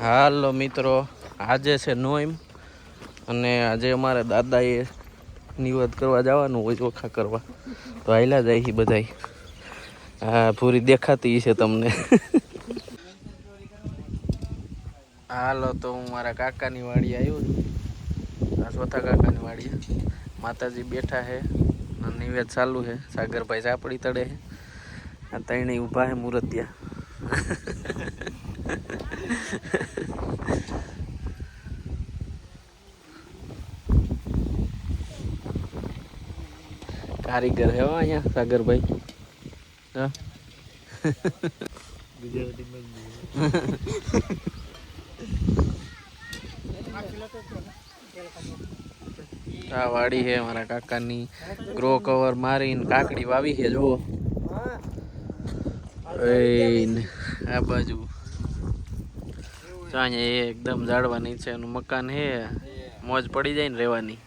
હાલો મિત્રો, આજે છે નોઈમ અને આજે અમારે દાદાએ નિવેદ કરવા જવાનું હોય, ચોખા કરવા. તો હાલ્યા જાય છે બધાય. હા, પૂરી દેખાતી છે તમને. હાલો, તો હું મારા કાકાની વાડી આવ્યો છું. આ ચોથા કાકાની વાડી. માતાજી બેઠા છે, નિવેદ ચાલુ છે. સાગરભાઈ ચાપડી તળે છે. આ ત્રણેય ઊભા છે મૂર્તિયા. કારીગર હે અહીંયા સાગરભાઈ. હા. આ વાડી છે મારા કાકાની. ગ્રો કવર મારીને કાકડી વાવી છે. જુઓ આ બાજુ અહીંયા એકદમ ઝાડવાની છે. એનું મકાન છે, મોજ પડી જાય ને રહેવાની.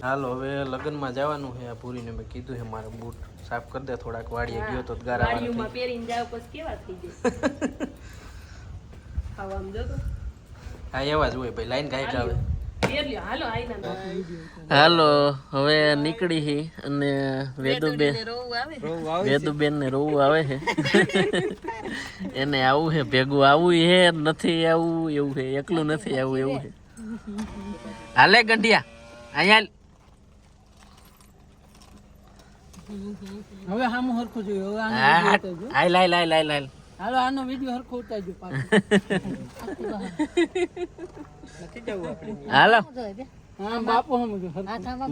હાલો, હવે લગ્નમાં જવાનું છે. આ પૂરીને મેં કીધું છે મારે બૂટ સાફ કરી દે થોડાક. વાડીએ ગયો તો ગારાવાળા પહેરીને જાવ પછી કેવા થઈ જાય. ખાવામાં જો તો હા એવા જ હોય ભાઈ. લાઈન ગાય આવે. હાલો, હવે નીકળી હી અને વેદુબેન ને રોવું આવે છે. એને આવું છે ભેગું. આવું હે નથી આવું એવું છે. એકલું નથી આવું એવું છે. હાલે ગંઢિયા અહીંયા હવે હામું હરખું જોયું. હાલ હાલ હાલ હાલ હાલ. હાલો, આનો વિડિયો હરખો ઉતારજો પાછો. નથી જવું આપણે. હાલો, હા બાપુ હમ જો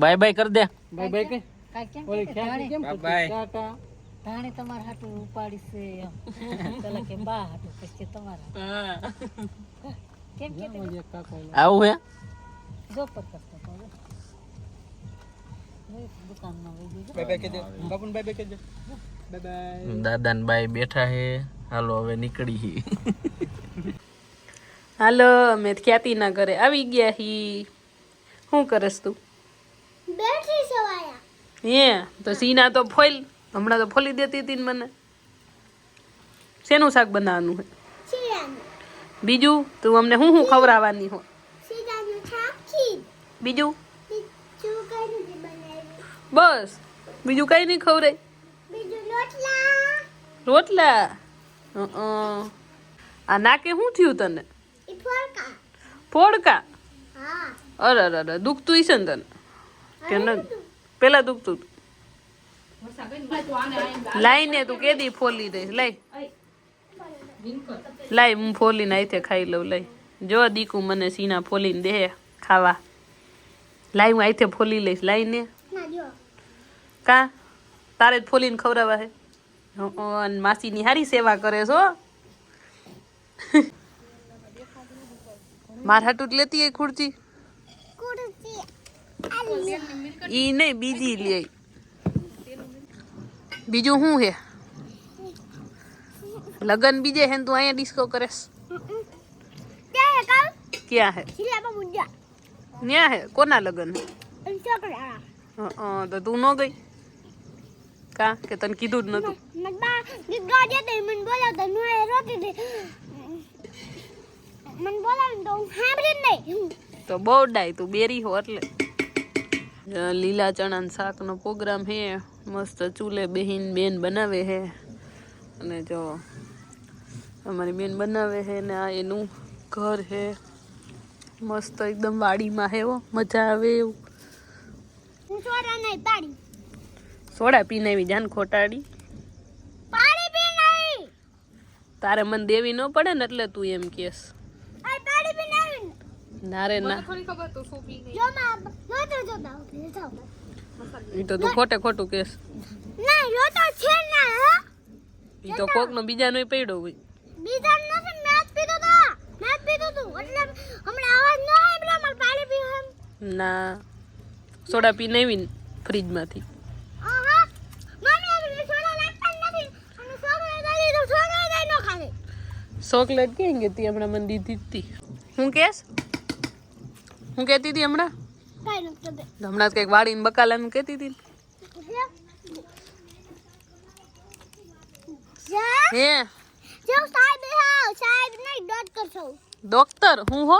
બાય બાય કર દે. બાય બાય કે કેમ ઓલી ખ્યાલ કેમ બાય. ટાટા ધાણે તમારા હાટુ ઉપાડી છે એમ. પેલા કે બા હાટુ પછી તમારા કેમ કે મજે કાકો આવું હે જો પર કરતો તો દુકાનમાં વઈ ગયો. બાય બાય કે દે બાપુને બાય બાય કે દે. Bye bye. દાદા ને બાઈ બેઠા હે. હાલો, હવે નીકળી હી. હાલો, અમે ખ્યાતિ ના ઘરે આવી ગયા હી. શું કરસ તું? બેટરી સવાયા. હે તો સીના તો ફોલ હમણાં તો ફોલી દેતી હતી ને મને. શેનું શાક બનાવવાનું છે? શીરાનું. બીજું તું અમને હું ખવડાવવાની હો? શીરાનું શાક ખીર. બીજું બીજું કઈ નથી બનાવ્યું. બસ બીજું કઈ નહીં ખવડાય? બીજું રોટલા. રોટલા. આ નાકે શું થયું તને? ઈ ફોડકા. ફોડકા? હા. અરે અરે દુખતું હશે ને તને કે ન? પેલા દુખતું હતું. લાઈને તું કેદી ફોલી દઈશ. લઈ લાઈ હું ફોલીને આઈથે ખાઈ લઉં. લઈ જો દીકુ મને સીના ફોલીને દે ખાવા. લાઈ હું આઈથે ફોલી લઈશ. લાઈને ના જો. કા તારે જ ફોલીને ખવડાવવા હે? અને માસીની હારી સેવા કરે છો. માર હાટું જ લેતી એ ખુરચી. કુર્સી. ઈ નહીં બીજી લે. બીજું શું હે? લગન બીજે હે ને તું અહીંયા ડિસ્કો કરેસ? ત્યાં કાલ ક્યાં હે? શીલામાં મુદ્દા. ન્યા હે? કોના લગન હે? છોકરા. તો તું ન ગઈ? કા કે તને કીધું જ નતું? મત બા ગીત ગાજે તે મને બોલાવતા નો એ રોતી દે. મને બોલાવ તો સાંભળી નહીં. તો બહુ ડાય તું બેરી હો એટલે. લીલા ચણા શાકનો પ્રોગ્રામ હે. મસ્ત ચૂલે બેહીન બેન બનાવે હે. અને જો અમારી બેન બનાવે હે ને આ એનું ઘર હે. મસ્ત એકદમ વાડીમાં હે. મજા આવે એવું. હું છોરા નહીં પાડી. સોડા પીને આવી જાન ખોટાડી. પાડી પી નહીં. તારે મને દેવી ન પડે ને એટલે તું એમ કેસ. આ પાડી પી નહીં. ના રે ના, જો માં જોતા જોતા. એ તો તું ખોટે ખોટું કેસ. ના યો તો છે ના હો. એ તો કોકનો બીજાનોય પડ્યો હોય. બીજા નથી મેચ પીતો તો. મેચ પીતો તો એટલે હમણાં અવાજ ન આવ્યો માર પાડી પી એમ. ના સોડા પીને આવીને ફ્રીજમાંથી. આહા મને એટલે સોડા લાગતા નથી અને સોડા દાદી તો સોડા દાઈ ન ખાવે. ચોકલેટ કેમ ગઈ હમણાં મને દીધી હતી? હું કેસ? હું કહેતી હતી હમણાં? કાઈ નથી દે. હમણાં જ કંઈક વાળીને બકાલાનું કહેતી હતી. જા હે જો સાહેબ હા સાહેબ નહીં ડોક્ટર છો ડોક્ટર હું હો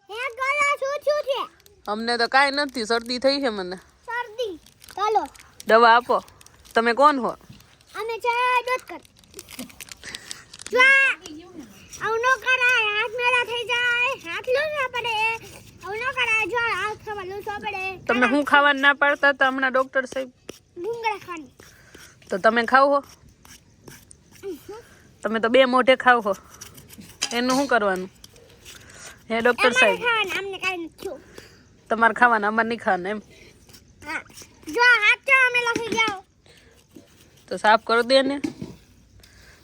હે ગળા શું છે અમને તો કાંઈ નથી, શરદી થઈ છે મને. શરદી ચાલો દવા આપો. તમે કોણ હો? અમે છે ડોક્ટર જો આવનો કરાય હાથ મેળા થઈ જાય હાથ લૂસવા પડે આવનો કરાય જો હાથ ખાવા લૂસવા પડે તમે શું ખાવાનું ના પાડતા હતા હમણાં ડોક્ટર સાહેબ? ડુંગળા ખાની તો તમે ખાવ હો? તમે તો બે મોઢે ખાવ હો, એનું શું કરવાનું હે ડોક્ટર સાહેબ? ખાવાના અમને કાઈ નથી થયું તમારે ખાવાના, અમારે નહીં ખાવાના એમ? હા જો હાથ ચા અમે લખી જાઓ તો સાફ કરો દે ને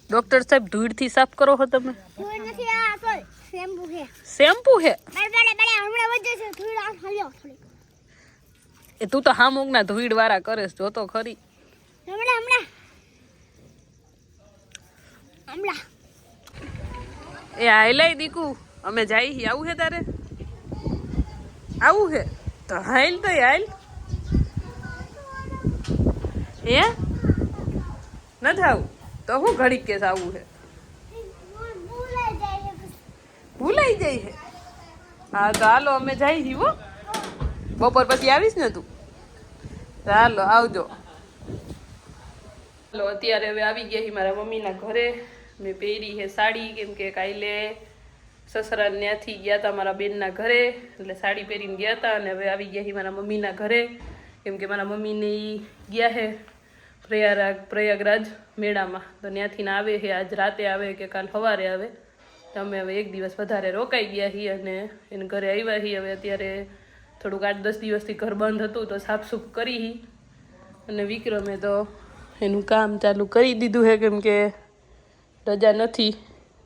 ડોક્ટર સાહેબ. ધૂળથી સાફ કરો છો તમે? ધૂળ નથી આ સોય શેમ્પુ છે શેમ્પુ હે? બડે હમણાં વધે છે ધૂળ આ હલ્યો થોડી એ તું તો હામુકના ધૂળ વાળા કરેસ, જો તો ખરી. હમણાં એ હાઈલાઈ દીકુ, અમે જાય હી. આવું હે તારે? આવું હે તો હાઈલ તો હાઈલ. હે નથી આવું તો હું ઘડીક કેસ આવું હે? ભૂલાઈ જાય હે? હા તો હાલો અમે જાય હી હો. બપોર પછી આવીશ ને તું? ચાલો આવજો. ચાલો અત્યારે હવે આવી ગયા હી મારા મમ્મીના ઘરે. મેં પહેરી હે સાડી, કેમ કે કાલે સસરા ત્યાંથી ગયા હતા મારા બેનના ઘરે, એટલે સાડી પહેરીને ગયા હતા. અને હવે આવી ગયા હી મારા મમ્મીના ઘરે, કેમ કે મારા મમ્મીને ગયા હે પ્રયાગરાજ મેળામાં, તો ત્યાંથી ને આવે છે. આજ રાતે આવે કે કાલ સવારે આવે. તો અમે હવે એક દિવસ વધારે રોકાઈ ગયા છીએ અને એને ઘરે આવ્યા છીએ. હવે અત્યારે થોડુંક 8-10 દિવસથી ઘર બંધ હતું તો સાફસૂફ કરી. અને વિક્રમે તો એનું કામ ચાલુ કરી દીધું છે, કેમ કે રજા નથી,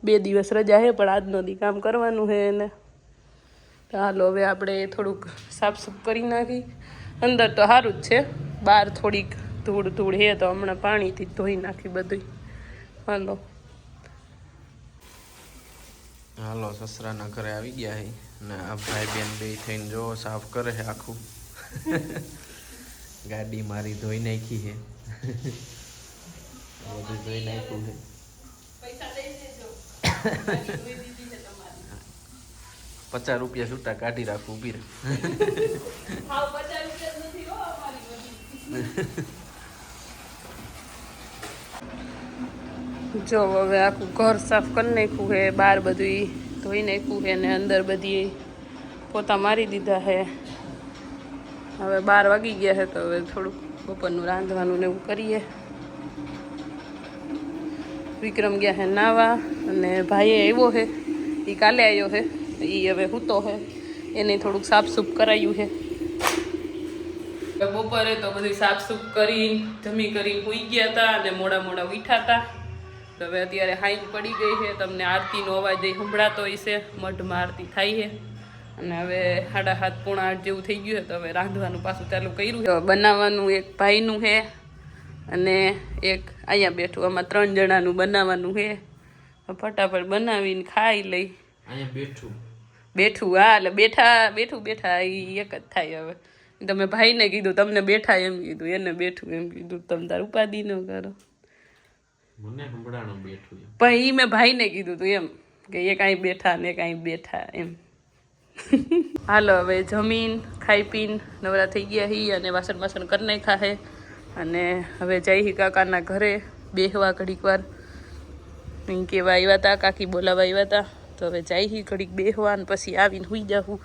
2 દિવસ રજા છે, પણ આજનો દી કામ કરવાનું છે એને. તો હાલો હવે આપણે થોડુંક સાફસૂફ કરી નાખી. અંદર તો સારું જ છે, બહાર થોડીક ધૂળ છે, તો હમણાં પાણીથી ધોઈ નાખી બધું. હાલો હાલો સસરાના ઘરે આવી ગયા હે ને આ ભાઈ બેન બે થઈને જો સાફ કરે છે આખું. ગાડી મારી ધોઈ નાખી છે, બધું ધોઈ નાખ્યું છે. 50 રૂપિયા છૂટા કાઢી રાખું ઉભી રહે. જો હવે આખું ઘર સાફ કરી નાખ્યું છે, બહાર બધું ધોઈ નાખ્યું છે ને અંદર બધી પોતા મારી દીધા છે. હવે 12 વાગી ગયા છે, તો હવે થોડુંક બપોરનું રાંધવાનું ને એવું કરીએ. વિક્રમ ગયા છે નાવા અને ભાઈએ આવ્યો છે, એ કાલે આવ્યો છે, એ હવે સૂતો છે, એને થોડુંક સાફસૂફ કરાયું છે. બપોરે તો બધી સાફસૂફ કરીને જમી કરીને સૂઈ ગયા હતા અને મોડા ઉઠ્યા હતા. તો હવે અત્યારે હાઈન પડી ગઈ છે, તમને આરતીનો અવાજ સંભળાતો હશે, મઢમાં આરતી થાય છે. અને હવે 7:30-8 જેવું થઈ ગયું છે, તો હવે રાંધવાનું પાછું ચાલુ કર્યું છે. બનાવવાનું એક ભાઈનું છે અને એક અહીંયા બેઠું, આમાં 3 જણાનું બનાવવાનું છે. ફટાફટ બનાવીને ખાઈ લઈ. અહીંયા બેઠું હા, એટલે બેઠા એ એક જ થાય. હવે તમે ભાઈને કીધું તમને બેઠા એમ કીધું, એને બેઠું એમ કીધું. તમે તાર ઉપાધિ ન કરો. મને સંભળાણું બેઠું પણ ઈ મેં ભાઈને કીધું તું એમ કે એક અહીં બેઠા ને એક અહીં બેઠા એમ. હાલો હવે જમીન ખાઈ પીને નવરા થઈ ગયા હી અને વાસણ કરી નાખ્યા છે. અને હવે જઈ કાકાના ઘરે બેહવા ઘડીક વાર. કેવા આવ્યા હતા, કાકી બોલાવા આવ્યા હતા, તો હવે જઈ ઘડીક બેહવા અને પછી આવીને સુઈ જાઉં.